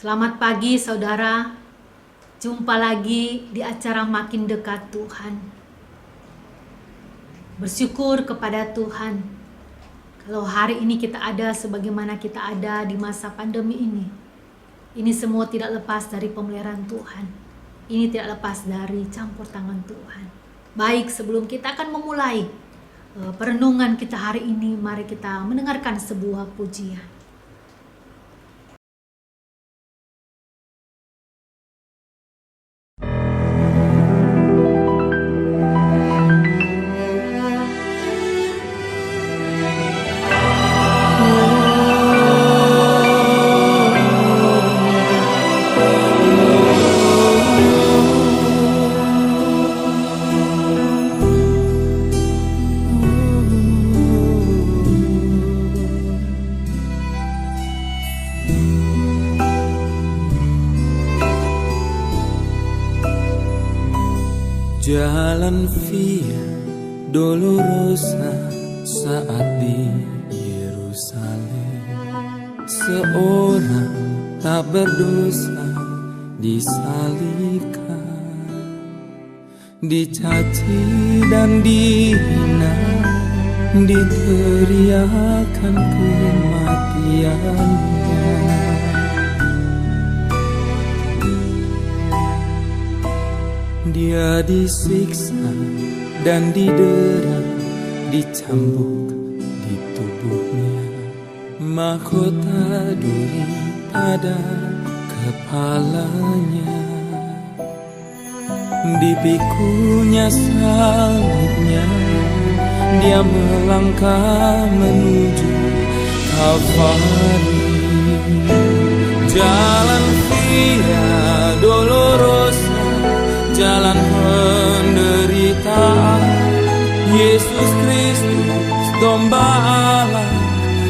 Selamat pagi saudara, jumpa lagi di acara Makin Dekat Tuhan. Bersyukur kepada Tuhan kalau hari ini kita ada sebagaimana kita ada di masa pandemi ini. Ini semua tidak lepas dari pemeliharaan Tuhan. Ini tidak lepas dari campur tangan Tuhan. Baik, sebelum kita akan memulai perenungan kita hari ini, mari kita mendengarkan sebuah pujian. Jalan Via Dolorosa saat di Yerusalem, seorang tak berdosa disalibkan, dicaci dan dihina, diteriakan kematiannya. Dia disiksa dan didera, dicambuk di tubuhnya, mahkota duri pada kepalanya. Dipikunya salibnya, dia melangkah menuju Kalvari. Jalan Via Dolorosa, jalan penderitaan. Yesus Kristus domba Allah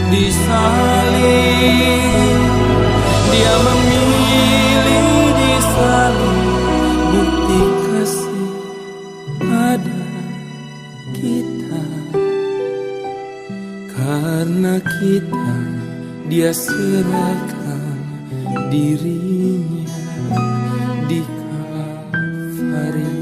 disalib. Dia memilih disalib, bukti kasih pada kita. Karena kita, dia serahkan dirinya di Kalvari.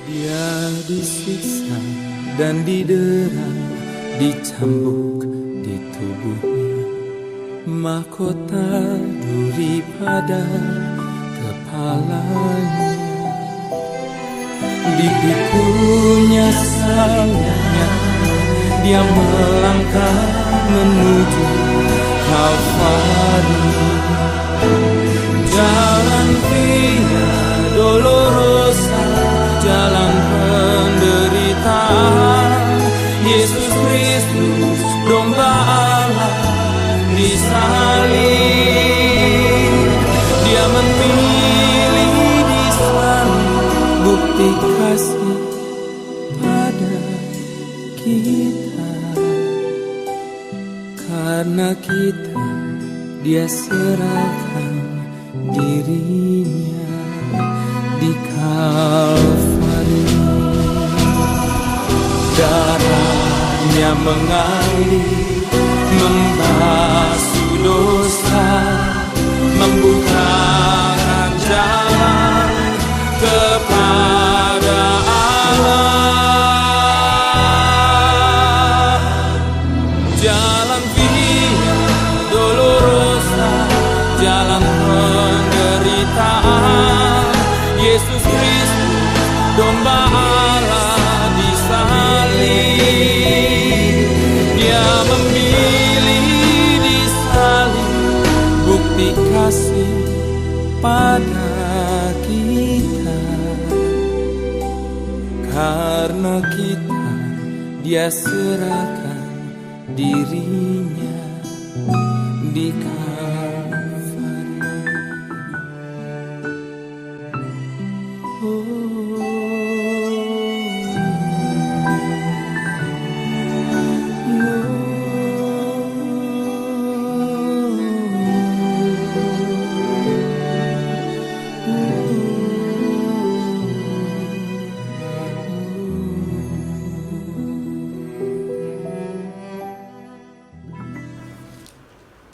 Dia disiksa dan didera, dicambuk di tubuhnya, mahkota duri pada kepalanya. Dipikunya salibnya, dia melangkah menuju Kalvari. Jalan Via Dolorosa, jalan penderitaan. Yesus Kristus domba Allah disalib. Dia memilih disalib, bukti kasih pada kita. Karena kita, dia serahkan dirinya di Kalvari. Darahnya mengalir, membasuh dosa, membukakan jalan kepada Allah. Jalan Via Dolorosa, jalan penderitaan. Yesus Kristus domba Allah disalib. kepada kita. Karena kita, Dia serahkan dirinya di Kalvari.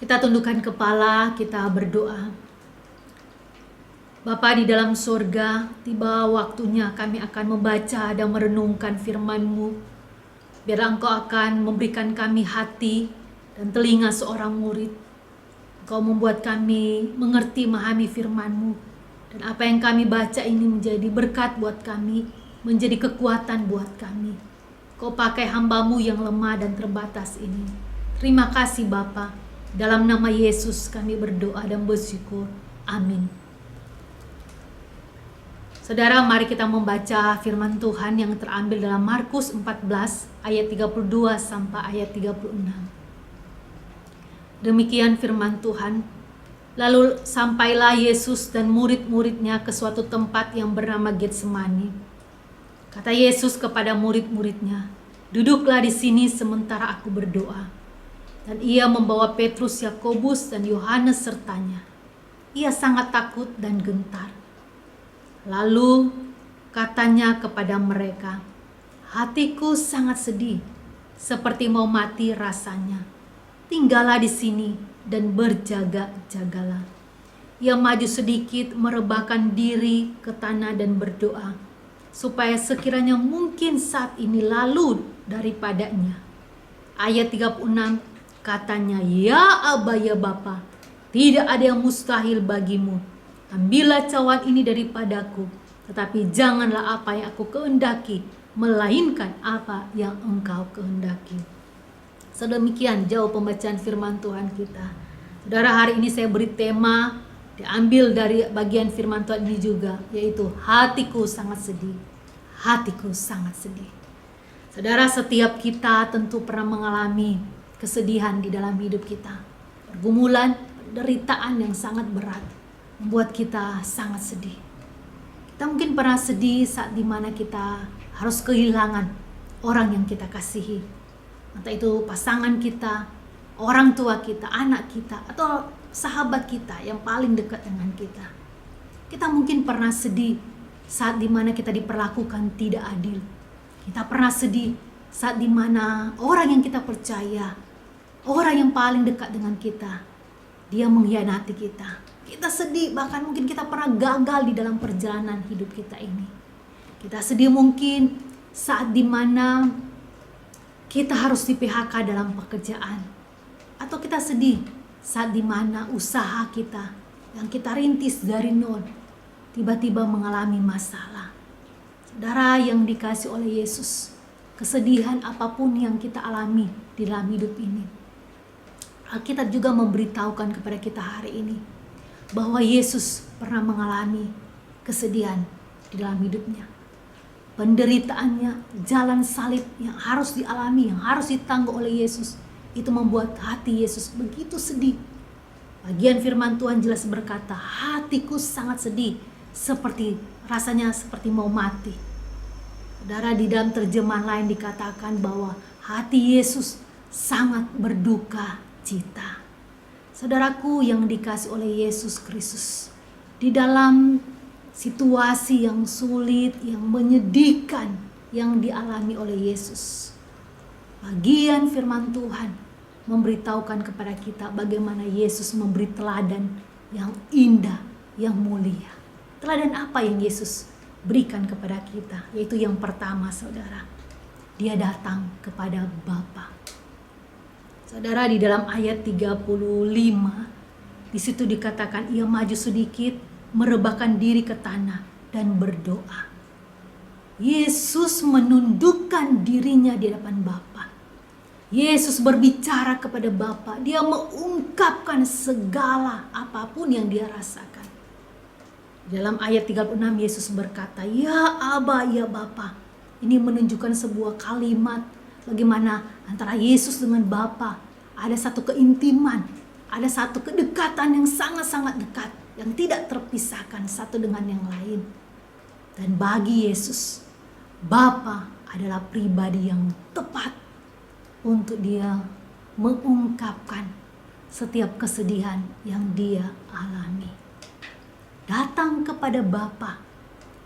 Kita tundukkan kepala, kita berdoa. Bapa di dalam surga, tiba waktunya kami akan membaca dan merenungkan firman-Mu. Biar Engkau akan memberikan kami hati dan telinga seorang murid. Engkau membuat kami mengerti, memahami firman-Mu. Dan apa yang kami baca ini menjadi berkat buat kami, menjadi kekuatan buat kami. Kau pakai hamba-Mu yang lemah dan terbatas ini. Terima kasih Bapa. Dalam nama Yesus kami berdoa dan bersyukur. Amin. Saudara, mari kita membaca firman Tuhan yang terambil dalam Markus 14 ayat 32 sampai ayat 36. Demikian firman Tuhan. Lalu sampailah Yesus dan murid-muridnya ke suatu tempat yang bernama Getsemani. Kata Yesus kepada murid-muridnya, "Duduklah di sini sementara aku berdoa." Dan ia membawa Petrus, Yakobus, dan Yohanes sertanya. Ia sangat takut dan gentar. Lalu katanya kepada mereka, "Hatiku sangat sedih, seperti mau mati rasanya. Tinggallah di sini dan berjaga-jagalah." Ia maju sedikit, merebahkan diri ke tanah dan berdoa, supaya sekiranya mungkin saat ini lalu daripadanya. Ayat 36 katanya, "Ya Aba, ya Bapa, tidak ada yang mustahil bagimu. Ambillah cawan ini daripadaku, tetapi janganlah apa yang aku kehendaki, melainkan apa yang Engkau kehendaki." Sedemikian jauh pembacaan firman Tuhan kita. Saudara, hari ini saya beri tema, diambil dari bagian firman Tuhan ini juga, yaitu hatiku sangat sedih. Hatiku sangat sedih. Saudara, setiap kita tentu pernah mengalami kesedihan di dalam hidup kita. Pergumulan, penderitaan yang sangat berat membuat kita sangat sedih. Kita mungkin pernah sedih saat dimana kita harus kehilangan orang yang kita kasihi. Entah itu pasangan kita, orang tua kita, anak kita, atau sahabat kita yang paling dekat dengan kita. Kita mungkin pernah sedih saat dimana kita diperlakukan tidak adil. Kita pernah sedih saat dimana orang yang kita percaya, orang yang paling dekat dengan kita, dia mengkhianati kita. Kita sedih, bahkan mungkin kita pernah gagal di dalam perjalanan hidup kita ini. Kita sedih mungkin saat dimana kita harus di PHK dalam pekerjaan. Atau kita sedih saat dimana usaha kita yang kita rintis dari nol tiba-tiba mengalami masalah. Saudara yang dikasih oleh Yesus, kesedihan apapun yang kita alami di dalam hidup ini, Alkitab juga memberitahukan kepada kita hari ini bahwa Yesus pernah mengalami kesedihan di dalam hidupnya. Penderitaannya, jalan salib yang harus dialami, yang harus ditanggung oleh Yesus, itu membuat hati Yesus begitu sedih. Bagian firman Tuhan jelas berkata, "Hatiku sangat sedih, rasanya seperti mau mati." Saudara, di dalam terjemahan lain dikatakan bahwa hati Yesus sangat berduka cita. Saudaraku yang dikasih oleh Yesus Kristus, di dalam situasi yang sulit, yang menyedihkan yang dialami oleh Yesus, bagian firman Tuhan memberitahukan kepada kita bagaimana Yesus memberi teladan yang indah, yang mulia. Teladan apa yang Yesus berikan kepada kita? Yaitu yang pertama, saudara, dia datang kepada Bapa. Saudara, di dalam ayat 35, di situ dikatakan ia maju sedikit, merebahkan diri ke tanah dan berdoa. Yesus menundukkan dirinya di hadapan Bapa. Yesus berbicara kepada Bapa. Dia mengungkapkan segala apapun yang dia rasakan. Dalam ayat 36 Yesus berkata, "Ya Aba, ya Bapa." Ini menunjukkan sebuah kalimat bagaimana antara Yesus dengan Bapa ada satu keintiman, ada satu kedekatan yang sangat-sangat dekat, yang tidak terpisahkan satu dengan yang lain. Dan bagi Yesus, Bapa adalah pribadi yang tepat untuk dia mengungkapkan setiap kesedihan yang dia alami. Datang kepada Bapa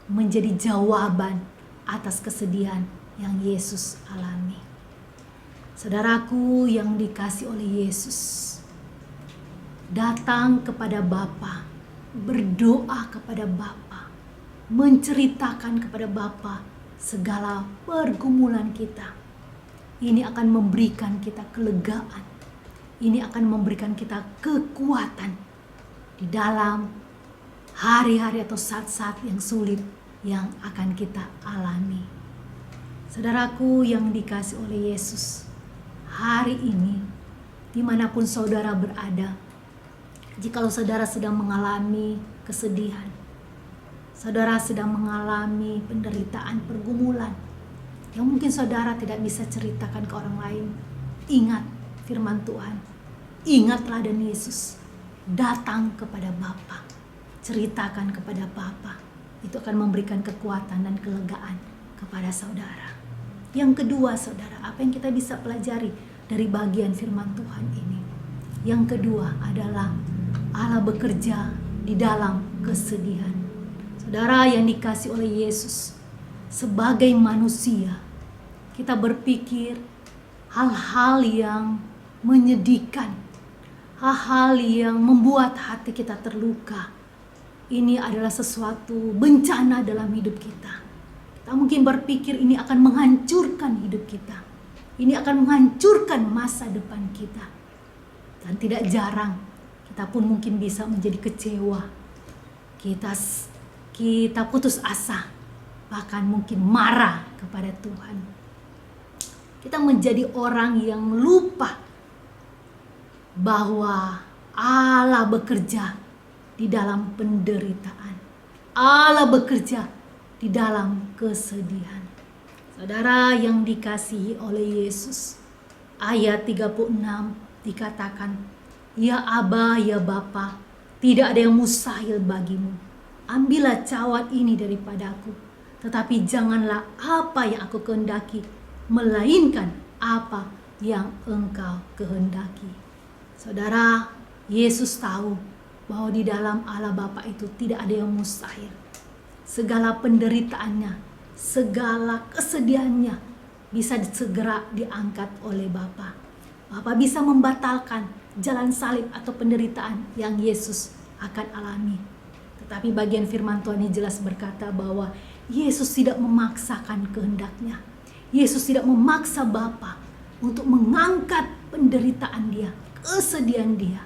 menjadi jawaban atas kesedihan yang Yesus alami. Saudaraku yang dikasih oleh Yesus, datang kepada Bapa, berdoa kepada Bapa, menceritakan kepada Bapa segala pergumulan kita. Ini akan memberikan kita kelegaan. Ini akan memberikan kita kekuatan di dalam hari-hari atau saat-saat yang sulit yang akan kita alami. Saudaraku yang dikasih oleh Yesus, hari ini dimanapun saudara berada, jikalau saudara sedang mengalami kesedihan, saudara sedang mengalami penderitaan, pergumulan yang mungkin saudara tidak bisa ceritakan ke orang lain, ingat firman Tuhan, ingat teladan Yesus, datang kepada Bapa, ceritakan kepada Bapa. Itu akan memberikan kekuatan dan kelegaan kepada saudara. Yang kedua, saudara, apa yang kita bisa pelajari dari bagian firman Tuhan ini? Yang kedua adalah Allah bekerja di dalam kesedihan. Saudara yang dikasih oleh Yesus, sebagai manusia, kita berpikir hal-hal yang menyedihkan, hal-hal yang membuat hati kita terluka. Ini adalah sesuatu bencana dalam hidup kita. Kita mungkin berpikir ini akan menghancurkan hidup kita. Ini akan menghancurkan masa depan kita. Dan tidak jarang kita pun mungkin bisa menjadi kecewa. Kita putus asa, bahkan mungkin marah kepada Tuhan. Kita menjadi orang yang lupa bahwa Allah bekerja di dalam penderitaan. Allah bekerja di dalam kesedihan. Saudara yang dikasihi oleh Yesus, ayat 36 dikatakan, "Ya Aba, ya Bapa, tidak ada yang mustahil bagimu. Ambillah cawan ini daripadaku, tetapi janganlah apa yang aku kehendaki, melainkan apa yang Engkau kehendaki." Saudara, Yesus tahu bahwa di dalam Allah Bapa itu tidak ada yang mustahil. Segala penderitaannya, segala kesedihannya bisa segera diangkat oleh Bapa. Bapa bisa membatalkan jalan salib atau penderitaan yang Yesus akan alami. Tetapi bagian firman Tuhan ini jelas berkata bahwa Yesus tidak memaksakan kehendaknya. Yesus tidak memaksa Bapa untuk mengangkat penderitaan dia, kesedihan dia.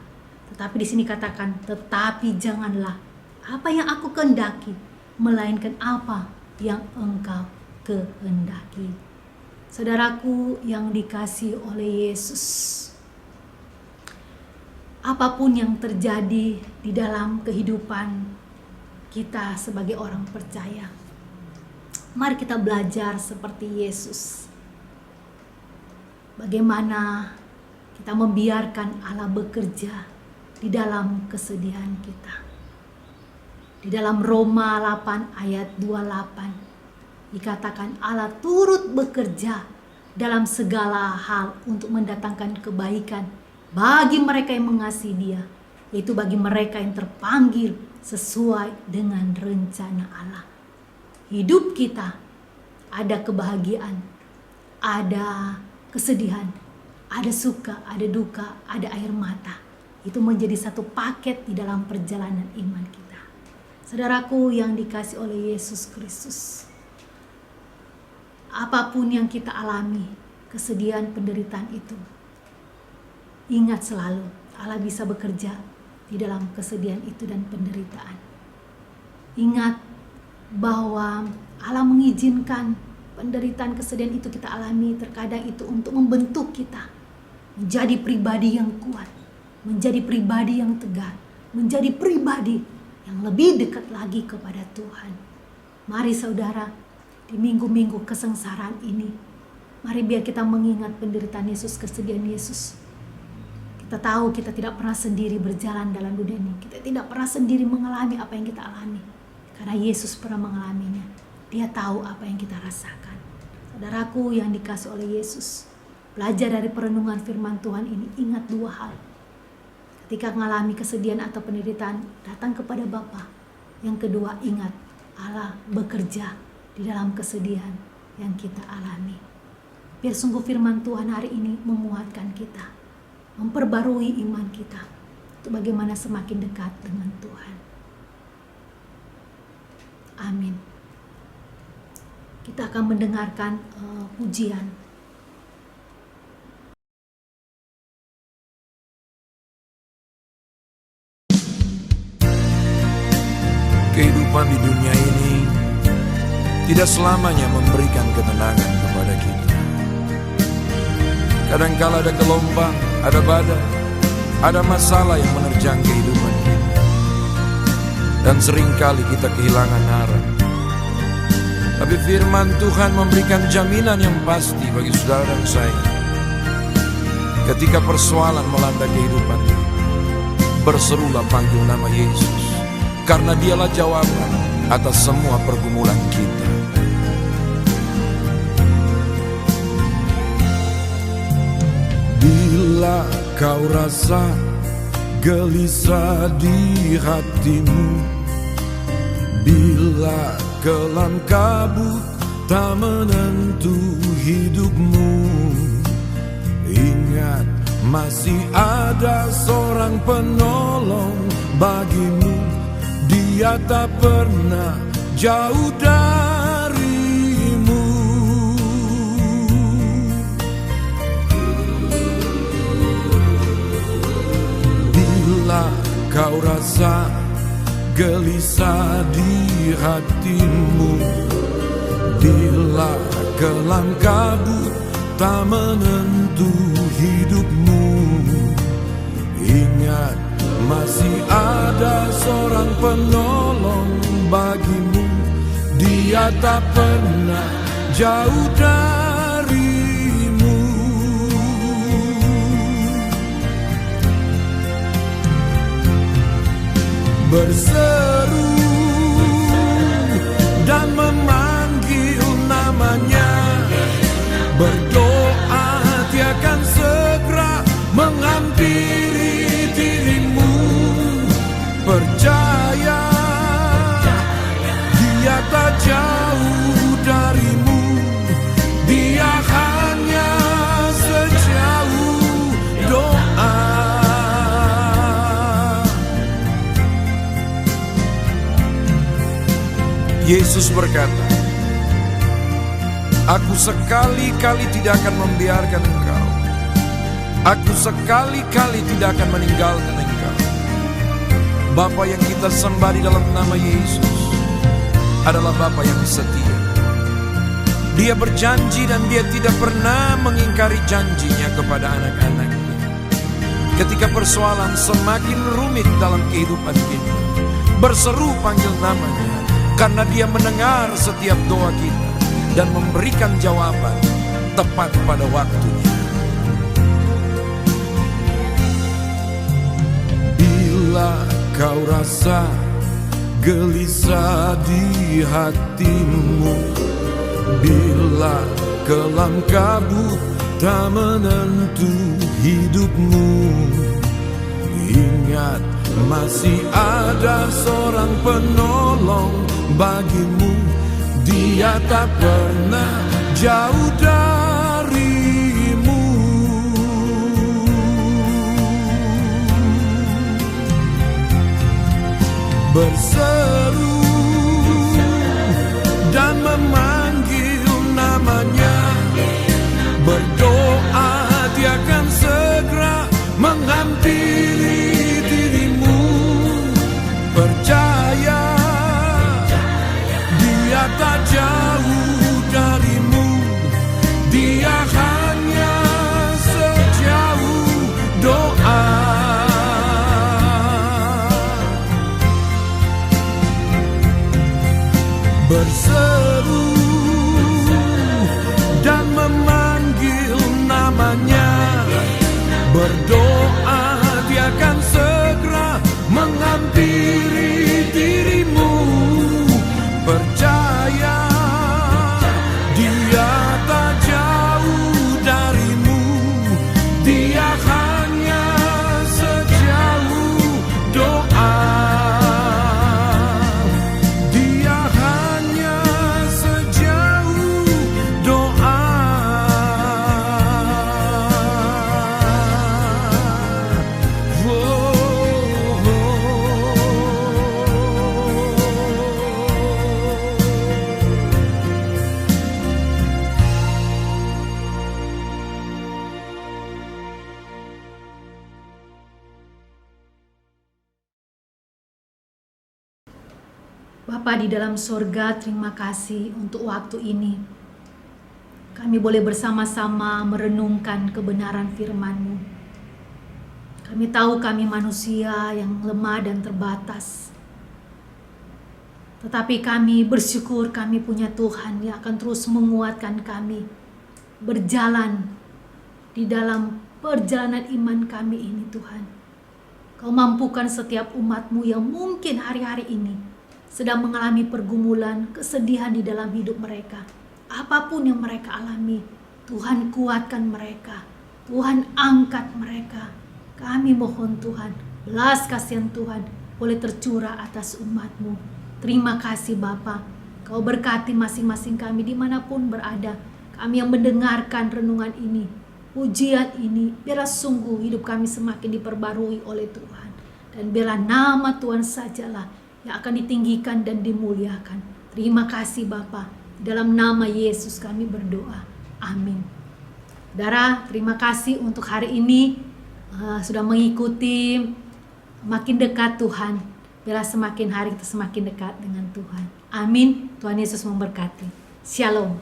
Tetapi di sini katakan, tetapi janganlah apa yang aku kehendaki, melainkan apa yang Engkau kehendaki. Saudaraku yang dikasihi oleh Yesus, apapun yang terjadi di dalam kehidupan kita sebagai orang percaya, mari kita belajar seperti Yesus. Bagaimana kita membiarkan Allah bekerja di dalam kesedihan kita. Di dalam Roma 8 ayat 28 dikatakan Allah turut bekerja dalam segala hal untuk mendatangkan kebaikan bagi mereka yang mengasihi Dia, yaitu bagi mereka yang terpanggil sesuai dengan rencana Allah. Hidup kita ada kebahagiaan, ada kesedihan, ada suka, ada duka, ada air mata. Itu menjadi satu paket di dalam perjalanan iman kita. Saudaraku yang dikasih oleh Yesus Kristus, apapun yang kita alami, kesedihan, penderitaan itu, ingat selalu Allah bisa bekerja di dalam kesedihan itu dan penderitaan. Ingat bahwa Allah mengizinkan penderitaan, kesedihan itu kita alami terkadang itu untuk membentuk kita menjadi pribadi yang kuat, menjadi pribadi yang tegar, menjadi pribadi yang lebih dekat lagi kepada Tuhan. Mari saudara, di minggu-minggu kesengsaraan ini, mari biar kita mengingat penderitaan Yesus, kesedihan Yesus. Kita tahu kita tidak pernah sendiri berjalan dalam dunia ini. Kita tidak pernah sendiri mengalami apa yang kita alami. Karena Yesus pernah mengalaminya. Dia tahu apa yang kita rasakan. Saudaraku yang dikasih oleh Yesus, belajar dari perenungan firman Tuhan ini, ingat 2 hal. Ketika mengalami kesedihan atau penderitaan, datang kepada Bapa. Yang kedua, ingat Allah bekerja di dalam kesedihan yang kita alami. Biar sungguh firman Tuhan hari ini menguatkan kita, memperbarui iman kita, untuk bagaimana semakin dekat dengan Tuhan. Amin. Kita akan mendengarkan pujian. Kehidupan di dunia ini tidak selamanya memberikan ketenangan kepada kita. Kadangkala ada gelombang, ada badai, ada masalah yang menerjang kehidupan kita. Dan seringkali kita kehilangan arah. Tapi firman Tuhan memberikan jaminan yang pasti bagi saudara dan saya. Ketika persoalan melanda kehidupan kita, berserulah panggil nama Yesus. Karena dialah jawaban atas semua pergumulan kita. Bila kau rasa gelisah di hatimu, bila kelam kabut tak menentu hidupmu, ingat masih ada seorang penolong bagimu. Dia tak pernah jauh darimu. Bila kau rasa gelisah di hatimu, bila kelam kabut tak menentu hidupmu, ingat masih ada seorang penolong bagimu. Dia tak pernah jauh darimu. Berseru dan memanggil namanya, berdoa Dia akan segera menghampiri dirimu. Percaya Dia tak jauh darimu. Dia hanya sejauh doa. Yesus berkata, Aku sekali-kali tidak akan membiarkan engkau. Aku sekali-kali tidak akan meninggalkan engkau. Bapa yang kita sembah di dalam nama Yesus adalah Bapa yang setia. Dia berjanji dan Dia tidak pernah mengingkari janjinya kepada anak-anaknya. Ketika persoalan semakin rumit dalam kehidupan kita, berseru panggil namanya, karena Dia mendengar setiap doa kita dan memberikan jawaban tepat pada waktunya. Bila kau rasa gelisah di hatimu, bila kelam kabut tak menentu hidupmu, ingat masih ada seorang penolong bagimu. Dia tak pernah jauh darimu. Berseru dan memanggil namanya, berdoa Dia akan segera menghampiri dirimu. Percaya Dia tak jauh darimu. Dia hanya sejauh doa. berseru dan memanggil namanya, berdoa Dia akan segera menghampiri dirimu. Percaya Dia tak jauh darimu, Dia hanya sejauh doa. Dia hanya sejauh doa. Bapa di dalam sorga, terima kasih untuk waktu ini. Kami boleh bersama-sama merenungkan kebenaran firman-Mu. Kami tahu kami manusia yang lemah dan terbatas. Tetapi kami bersyukur kami punya Tuhan yang akan terus menguatkan kami berjalan di dalam perjalanan iman kami ini, Tuhan. Kau mampukan setiap umat-Mu yang mungkin hari-hari ini sedang mengalami pergumulan, kesedihan di dalam hidup mereka. Apapun yang mereka alami, Tuhan kuatkan mereka. Tuhan angkat mereka. Kami mohon Tuhan, belas kasihan Tuhan boleh tercurah atas umat-Mu. Terima kasih Bapa. Kau berkati masing-masing kami dimanapun berada. Kami yang mendengarkan renungan ini, pujian ini, biarlah sungguh hidup kami semakin diperbarui oleh Tuhan. Dan biarlah nama Tuhan sajalah yang akan ditinggikan dan dimuliakan. Terima kasih Bapa. Dalam nama Yesus kami berdoa. Amin. Saudara, terima kasih untuk hari ini sudah mengikuti makin dekat Tuhan. Biarlah semakin hari kita semakin dekat dengan Tuhan. Amin. Tuhan Yesus memberkati. Shalom.